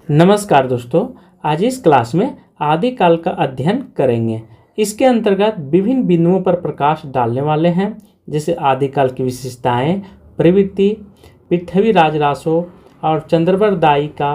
नमस्कार दोस्तों, आज इस क्लास में आदिकाल का अध्ययन करेंगे। इसके अंतर्गत विभिन्न बिंदुओं पर प्रकाश डालने वाले हैं, जैसे आदिकाल की विशेषताएं, प्रवृत्ति, पृथ्वी राजरासो और चंद्रवरदायी का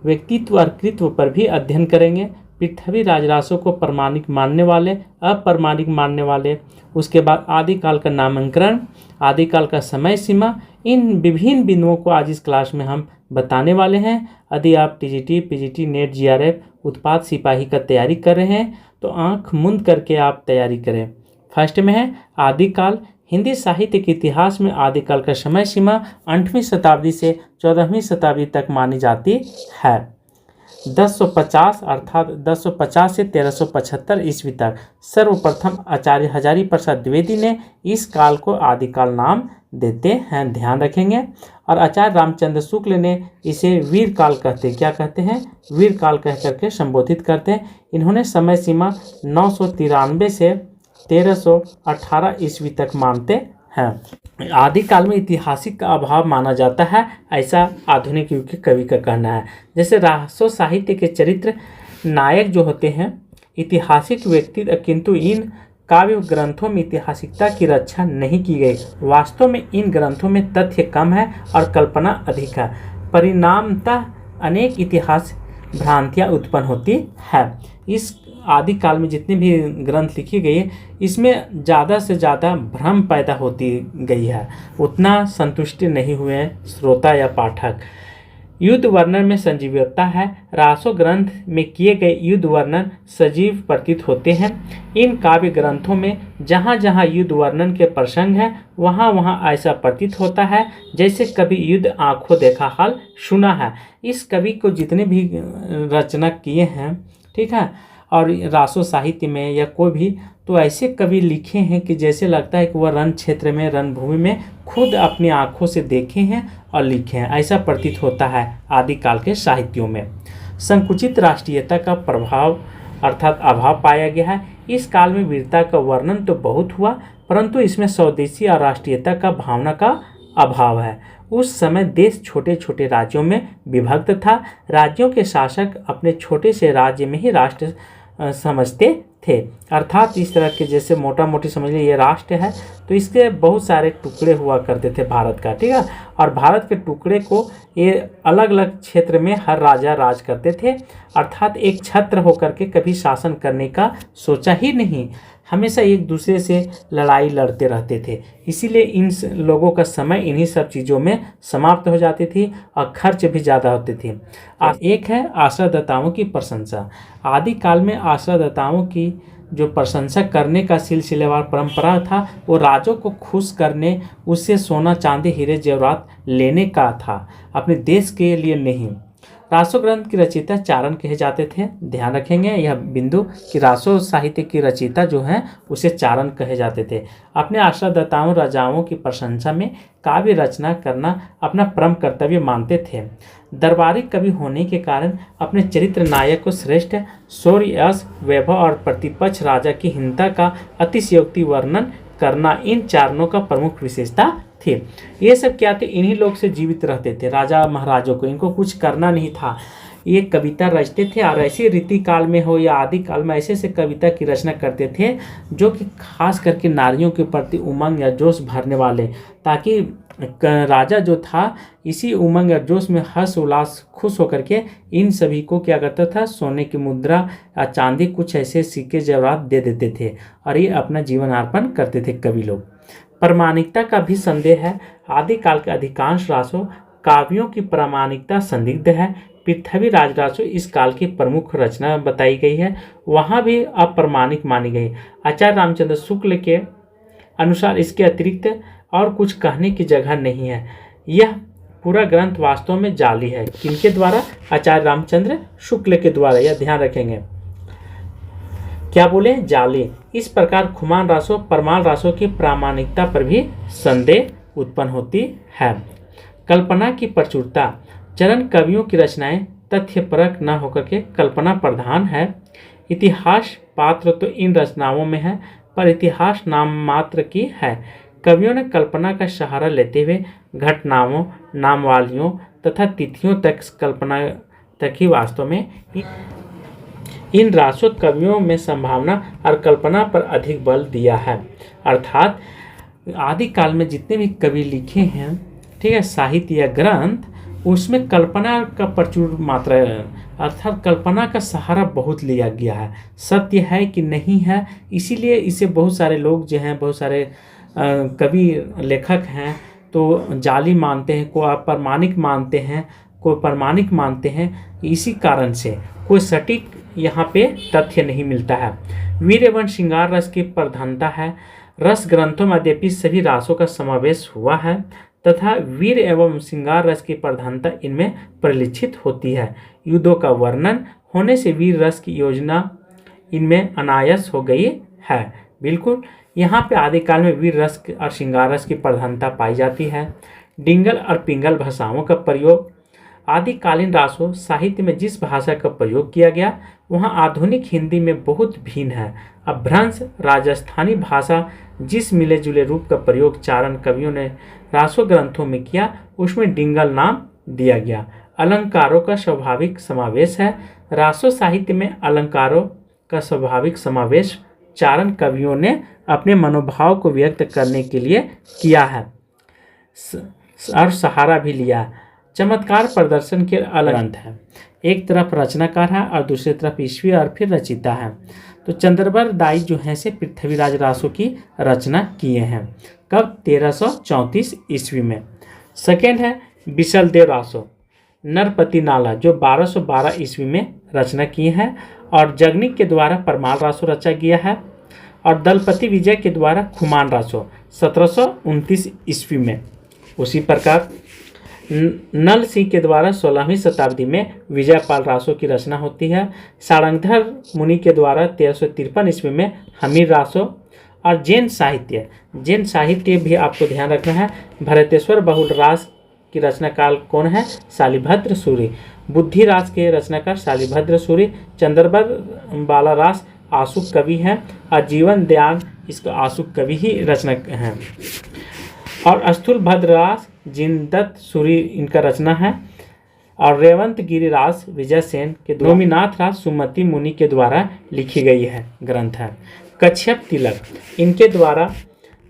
व्यक्तित्व और कृत्व पर भी अध्ययन करेंगे। पृथ्वी राजरासो को प्रामाणिक मानने वाले, अप्रामाणिक मानने वाले, उसके बाद आदिकाल का नामकरण, आदिकाल का समय सीमा, इन विभिन्न बिंदुओं को आज इस क्लास में हम बताने वाले हैं। यदि आप टीजीटी, पीजीटी, नेट, जीआरएफ, उत्पाद सिपाही का तैयारी कर रहे हैं तो आंख मूंद करके आप तैयारी करें। फर्स्ट में है आदिकाल। हिंदी साहित्य के इतिहास में आदिकाल का समय सीमा 8वीं शताब्दी से 14वीं शताब्दी तक मानी जाती है। 1050 अर्थात 1050 से 1375 ईस्वी तक सर्वप्रथम आचार्य हजारी प्रसाद द्विवेदी ने इस काल को आदिकाल नाम देते हैं, ध्यान रखेंगे। और आचार्य रामचंद्र शुक्ल ने इसे वीर काल कहते, क्या कहते हैं, वीर काल कह करके संबोधित करते हैं। इन्होंने समय सीमा 993 से 1318 ईस्वी तक मानते हैं। आदिकाल में ऐतिहासिक का अभाव माना जाता है, ऐसा आधुनिक युग के कवि का कहना है। जैसे रासो साहित्य के चरित्र नायक जो होते हैं ऐतिहासिक व्यक्ति, किंतु इन काव्य ग्रंथों में ऐतिहासिकता की रक्षा नहीं की गई। वास्तव में इन ग्रंथों में तथ्य कम है और कल्पना अधिक है। परिणामतः अनेक इतिहास भ्रांतियाँ उत्पन्न होती है। इस आदिकाल में जितने भी ग्रंथ लिखी गई है, इसमें ज़्यादा से ज़्यादा भ्रम पैदा होती गई है, उतना संतुष्टि नहीं हुए हैं श्रोता या पाठक। युद्ध वर्णन में संजीवता है। रासो ग्रंथ में किए गए युद्ध वर्णन सजीव प्रतीत होते हैं। इन काव्य ग्रंथों में जहाँ जहाँ युद्ध वर्णन के प्रसंग हैं वहाँ वहाँ ऐसा प्रतीत होता है जैसे कभी युद्ध आंखों देखा हाल सुना है। इस कवि को जितने भी रचना किए हैं, ठीक है, और रासो साहित्य में या कोई भी, तो ऐसे कवि लिखे हैं कि जैसे लगता है कि वह रण क्षेत्र में, रणभूमि में खुद अपनी आंखों से देखे हैं और लिखे हैं, ऐसा प्रतीत होता है आदिकाल के साहित्यों में। संकुचित राष्ट्रीयता का प्रभाव अर्थात अभाव पाया गया है। इस काल में वीरता का वर्णन तो बहुत हुआ, परंतु इसमें स्वदेशी और राष्ट्रीयता का भावना का अभाव है। उस समय देश छोटे छोटे राज्यों में विभक्त था। राज्यों के शासक अपने छोटे से राज्य में ही राष्ट्र समझते थे, अर्थात इस तरह के, जैसे मोटा मोटी समझ लीजिए ये राष्ट्र है तो इसके बहुत सारे टुकड़े हुआ करते थे भारत का, ठीक है, और भारत के टुकड़े को ये अलग अलग क्षेत्र में हर राजा राज करते थे, अर्थात एक छत्र होकर के कभी शासन करने का सोचा ही नहीं, हमेशा एक दूसरे से लड़ाई लड़ते रहते थे। इसीलिए इन लोगों का समय इन्हीं सब चीज़ों में समाप्त हो जाती थी और खर्च भी ज़्यादा होते थे। एक है आश्रयदाताओं की प्रशंसा। आदिकाल में आश्रयदाताओं की जो प्रशंसा करने का सिलसिलेवार परंपरा था वो राजों को खुश करने, उससे सोना चांदी हीरे जेवरात लेने का था, अपने देश के लिए नहीं। रासो ग्रंथ की रचयिता चारण कहे जाते थे, ध्यान रखेंगे यह बिंदु कि रासो साहित्य की रचयिता जो है उसे चारण कहे जाते थे। अपने आश्रयदाताओं राजाओं की प्रशंसा में काव्य रचना करना अपना परम कर्तव्य मानते थे। दरबारी कवि होने के कारण अपने चरित्र नायक को श्रेष्ठ शौर्य, यश, वैभव और प्रतिपक्ष राजा की हीनता का अतिशयोक्ति वर्णन करना इन चारणों का प्रमुख विशेषता थी। ये सब क्या थे, इन्हीं लोग से जीवित रहते थे, राजा महाराजों को, इनको कुछ करना नहीं था, ये कविता रचते थे। और ऐसे रीति काल में हो या आदि काल में ऐसे से कविता की रचना करते थे जो कि खास करके नारियों के प्रति उमंग या जोश भरने वाले, ताकि राजा जो था इसी उमंग या जोश में हर्ष उल्लास खुश होकर के इन सभी को क्या करता था, सोने की मुद्रा या चांदी कुछ ऐसे सिक्के जेवरात दे देते थे और ये अपना जीवन अर्पण करते थे कवि लोग। प्रामाणिकता का भी संदेह है। आदिकाल के अधिकांश रासों काव्यों की प्रामाणिकता संदिग्ध है। पृथ्वी राजरासो इस काल की प्रमुख रचना बताई गई है, वहाँ भी अप्रामाणिक मानी गई। आचार्य रामचंद्र शुक्ल के अनुसार इसके अतिरिक्त और कुछ कहने की जगह नहीं है। यह पूरा ग्रंथ वास्तव में जाली है। किनके द्वारा? आचार्य रामचंद्र शुक्ल के द्वारा, यह ध्यान रखेंगे। क्या बोले? जाली। इस प्रकार खुमान रासो, परमाल रासो की प्रामाणिकता पर भी संदेह उत्पन्न होती है। कल्पना की प्रचुरता। चरण कवियों की रचनाएं तथ्यपरक न होकर के कल्पना प्रधान है। इतिहास पात्र तो इन रचनाओं में है, पर इतिहास नाम मात्र की है। कवियों ने कल्पना का सहारा लेते हुए घटनाओं, नामवालियों तथा तिथियों तक कल्पना तक ही वास्तव में इन रासो कवियों में संभावना और कल्पना पर अधिक बल दिया है। अर्थात आदिकाल में जितने भी कवि लिखे हैं, ठीक है, साहित्य या ग्रंथ, उसमें कल्पना का प्रचुर मात्रा है, अर्थात कल्पना का सहारा बहुत लिया गया है। सत्य है कि नहीं है, इसीलिए इसे बहुत सारे लोग जो हैं, बहुत सारे कवि लेखक हैं तो जाली मानते हैं, कोई अप्रमाणिक मानते हैं, कोई प्रमाणिक मानते हैं। इसी कारण से कोई सटीक यहाँ पे तथ्य नहीं मिलता है। वीर एवं श्रृंगार रस की प्रधानता है। रस ग्रंथों में यद्यपि सभी रासों का समावेश हुआ है तथा वीर एवं श्रृंगार रस की प्रधानता इनमें परिलक्षित होती है। युद्धों का वर्णन होने से वीर रस की योजना इनमें अनायास हो गई है। बिल्कुल, यहाँ पे आदिकाल में वीर रस और श्रृंगार रस की प्रधानता पाई जाती है। डिंगल और पिंगल भाषाओं का प्रयोग। आदिकालीन रासों साहित्य में जिस भाषा का प्रयोग किया गया वहाँ आधुनिक हिंदी में बहुत भिन्न है। अभ्रंश राजस्थानी भाषा जिस मिले जुले रूप का प्रयोग चारण कवियों ने रासो ग्रंथों में किया उसमें डिंगल नाम दिया गया। अलंकारों का स्वाभाविक समावेश है। रासो साहित्य में अलंकारों का स्वाभाविक समावेश चारण कवियों ने अपने मनोभाव को व्यक्त करने के लिए किया है और सहारा भी लिया। चमत्कार प्रदर्शन के अलग है। एक तरफ रचनाकार है और दूसरी तरफ ईस्वी और फिर रचिता है। तो चंद्रबर दाई जो है से पृथ्वीराज रासो की रचना किए हैं। कब? 1334 ईस्वी में। सेकेंड है बिशलदेव रासो नरपति नाला जो 1212 ईस्वी में रचना किए हैं और जगनिक के द्वारा परमाल रासो रचा गया है और दलपति विजय के द्वारा खुमान रासो 1729 ईस्वी में। उसी प्रकार नल सिंह के द्वारा 16वीं शताब्दी में विजयपाल रासो की रचना होती है। सारंगधर मुनि के द्वारा 1353 ईस्वी में हमीर रासो और जैन साहित्य भी आपको ध्यान रखना है। भरतेश्वर बहुल रास की रचनाकाल कौन है? शालिभद्र सूरि। बुद्धि रास के रचनाकार शालिभद्र सूरि। चंद्रबर बाला रास आशुक कवि हैं और जीवन दयान इसका आशुक कवि ही रचना हैं। और स्थूल भद्र रास जिनदत्त सूरि इनका रचना है और रेवंत गिरि रास विजय सेन के नोमीनाथ रास सुमति मुनि के द्वारा लिखी गई है ग्रंथ है। कच्छप तिलक इनके द्वारा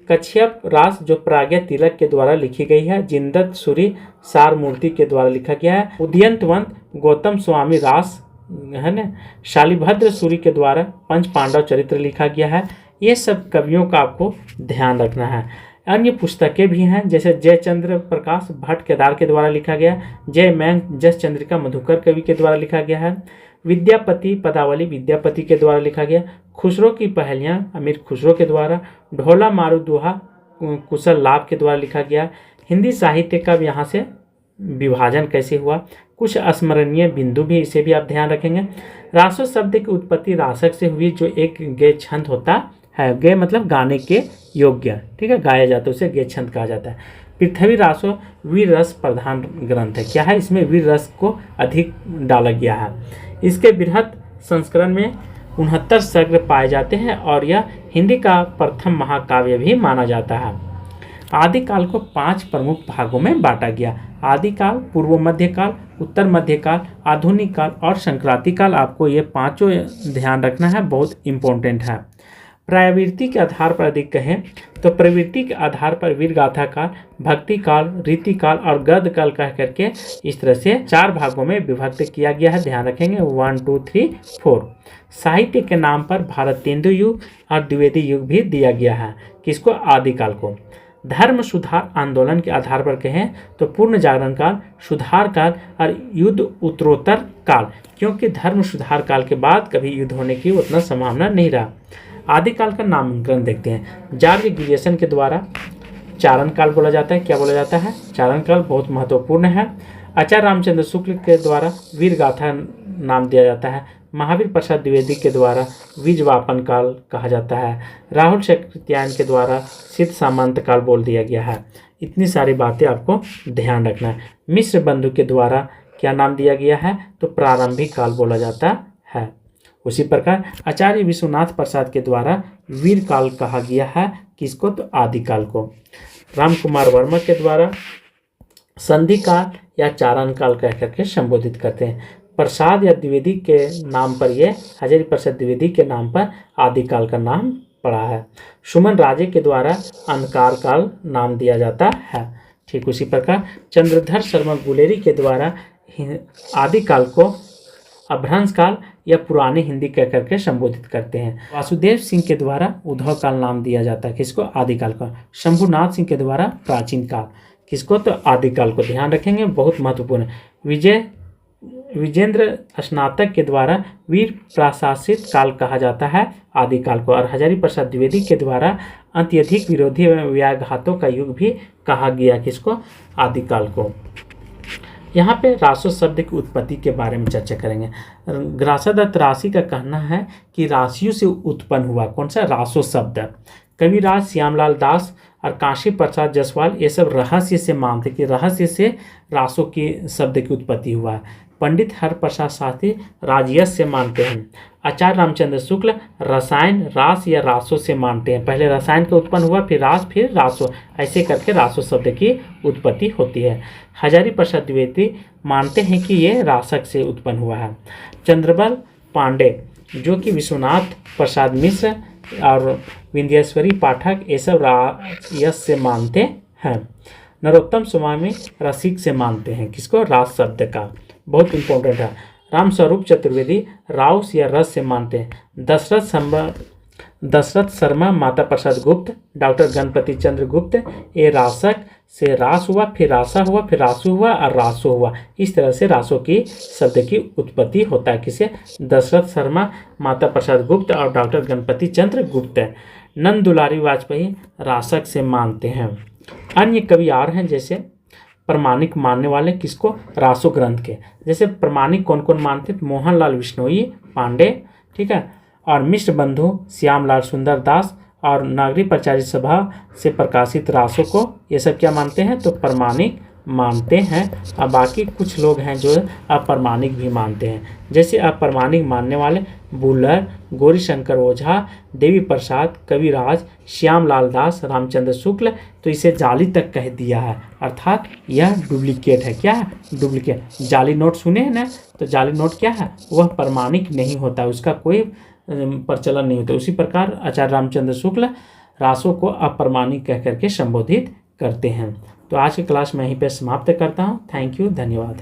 कच्छप रास जो प्राज्ञ तिलक के द्वारा लिखी गई है। जिनदत्त सूरि सार मूर्ति के द्वारा लिखा गया है। उदयंतवंत गौतम स्वामी रास है ना शालिभद्र सूरि के द्वारा पंच पांडव चरित्र लिखा गया है। ये सब कवियों का आपको ध्यान रखना है। अन्य पुस्तकें भी हैं जैसे जयचंद्र प्रकाश भट्ट केदार के द्वारा लिखा गया। जय मैंग जस चंद्रिका मधुकर कवि के द्वारा लिखा गया है। विद्यापति पदावली विद्यापति के द्वारा लिखा गया। खुसरो की पहेलियाँ अमीर खुसरो के द्वारा। ढोला मारू दोहा कुशल लाभ के द्वारा लिखा गया। हिंदी साहित्य का यहाँ से विभाजन कैसे हुआ, कुछ स्मरणीय बिंदु भी, इसे भी आप ध्यान रखेंगे। रासो शब्द की उत्पत्ति रासक से हुई जो एक गेय छंद होता है। गेय मतलब गाने के योग्य, ठीक है, गाया जाता है उसे गेय छंद कहा जाता है। पृथ्वी रासो वीर रस प्रधान ग्रंथ है। क्या है? इसमें वीर रस को अधिक डाला गया है। इसके बृहत संस्करण में 69 सर्ग पाए जाते हैं और यह हिंदी का प्रथम महाकाव्य भी माना जाता है। आदिकाल को 5 प्रमुख भागों में बांटा गया। आदिकाल, पूर्व मध्यकाल, उत्तर मध्यकाल, आधुनिक काल और संक्रांति काल। आपको ये पांचों ध्यान रखना है, बहुत इंपॉर्टेंट है। प्रवृत्ति के आधार पर अधिक कहें तो प्रवृत्ति के आधार पर वीर गाथा काल, भक्ति काल, रीति काल और गद्य काल कह करके इस तरह से 4 भागों में विभक्त किया गया है। ध्यान रखेंगे 1 2 3 4। साहित्य के नाम पर भारतेंदु युग और द्विवेदी युग भी दिया गया है। किसको? आदिकाल को। धर्म सुधार आंदोलन के आधार पर कहें तो पूर्ण जागरण काल, सुधार काल और युद्ध उत्तरोत्तर काल, क्योंकि धर्म सुधार काल के बाद कभी युद्ध होने की उतना संभावना नहीं रहा। आदिकाल का नामकरण देखते हैं। जार्ज ग्रियर्सन के द्वारा चारण काल बोला जाता है। क्या बोला जाता है? चारण काल बहुत महत्वपूर्ण है। आचार्य रामचंद्र शुक्ल के द्वारा वीर गाथा नाम दिया जाता है। महावीर प्रसाद द्विवेदी के द्वारा बीजवापन काल कहा जाता है। राहुल शक्तियान के द्वारा सिद्ध सामंत काल बोल दिया गया है। इतनी सारी बातें आपको ध्यान रखना है। मिश्र बंधु के द्वारा क्या नाम दिया गया है? तो प्रारंभिक काल बोला जाता है। उसी प्रकार आचार्य विश्वनाथ प्रसाद के द्वारा वीर काल कहा गया है। किसको? तो आदिकाल को। राम कुमार वर्मा के द्वारा संधि काल या चारण काल कह करके संबोधित करते हैं। प्रसाद या द्विवेदी के नाम पर, ये हजारी प्रसाद द्विवेदी के नाम पर आदिकाल का नाम पड़ा है। सुमन राजे के द्वारा अंधकार काल नाम दिया जाता है। ठीक उसी प्रकार चंद्रधर शर्मा गुलेरी के द्वारा आदिकाल को अभ्रंश काल या पुरानी हिंदी कह करके संबोधित करते हैं। वासुदेव सिंह के द्वारा उद्धव काल नाम दिया जाता है, किसको? आदिकाल को। शंभुनाथ सिंह के द्वारा प्राचीन काल, किसको? तो आदिकाल को। ध्यान रखेंगे, बहुत महत्वपूर्ण है। विजेंद्र स्नातक के द्वारा वीर प्रशासित काल कहा जाता है आदिकाल को, और हजारी प्रसाद द्विवेदी के द्वारा अत्यधिक विरोधी एवं व्याघातों का युग भी कहा गया, किसको? आदिकाल को। यहाँ पे रासो शब्द की उत्पत्ति के बारे में चर्चा करेंगे। ग्रासादत्त राशि का कहना है कि राशियों से उत्पन्न हुआ। कौन सा? रासो शब्द। कविराज श्यामलाल दास और काशी प्रसाद जायसवाल ये सब रहस्य से मानते कि रहस्य से रासो की शब्द की उत्पत्ति हुआ है। पंडित हरप्रसाद शास्त्री राजयश से मानते हैं। आचार्य रामचंद्र शुक्ल रसायन रास या रासो से मानते हैं। पहले रसायन का उत्पन्न हुआ, फिर रास, फिर रासो, ऐसे करके रासो शब्द की उत्पत्ति होती है। हजारी प्रसाद द्विवेदी मानते हैं कि ये रासक से उत्पन्न हुआ है। चंद्रबल पांडे जो कि विश्वनाथ प्रसाद मिश्र और विंध्येश्वरी पाठक ये सब रास से मानते हैं। नरोत्तम स्वामी रसिक से मानते हैं, किसको? रास शब्द का। बहुत इंपॉर्टेंट है। रामस्वरूप चतुर्वेदी राउस या रस से मानते हैं। दशरथ शर्मा माता प्रसाद गुप्त, डॉक्टर गणपति चंद्र गुप्त ये रासक से रास हुआ, फिर रासा हुआ, फिर रासु हुआ और रासो हुआ। इस तरह से रासो की शब्द की उत्पत्ति होता है। किसे? दशरथ शर्मा माता प्रसाद गुप्त और डॉक्टर गणपति चंद्र गुप्त। नंद दुलारी वाजपेयी रासक से मानते हैं। अन्य कवि और हैं जैसे प्रमाणिक मानने वाले, किसको? रासो ग्रंथ के। जैसे प्रमाणिक कौन कौन मानते? मोहनलाल बिश्नोई पांडे, ठीक है, और मिश्र बंधु श्यामलाल सुंदर दास और नागरिक प्रचारित सभा से प्रकाशित रासो को ये सब क्या मानते हैं? तो प्रमाणिक मानते हैं। और बाकी कुछ लोग हैं जो अप्रमाणिक भी मानते हैं। जैसे अप्रमाणिक मानने वाले बुल्लर, गौरीशंकर ओझा, देवी प्रसाद, कविराज, श्यामलाल दास, रामचंद्र शुक्ल, तो इसे जाली तक कह दिया है, अर्थात यह डुप्लीकेट है। क्या है? डुप्लीकेट। जाली नोट सुने हैं ना, तो जाली नोट क्या है? वह प्रमाणिक नहीं होता, उसका कोई प्रचलन नहीं होता। उसी प्रकार आचार्य रामचंद्र शुक्ल रासों को अप्रमाणिक कह करके संबोधित करते हैं। तो आज की क्लास मैं यहीं पे समाप्त करता हूँ। थैंक यू, धन्यवाद।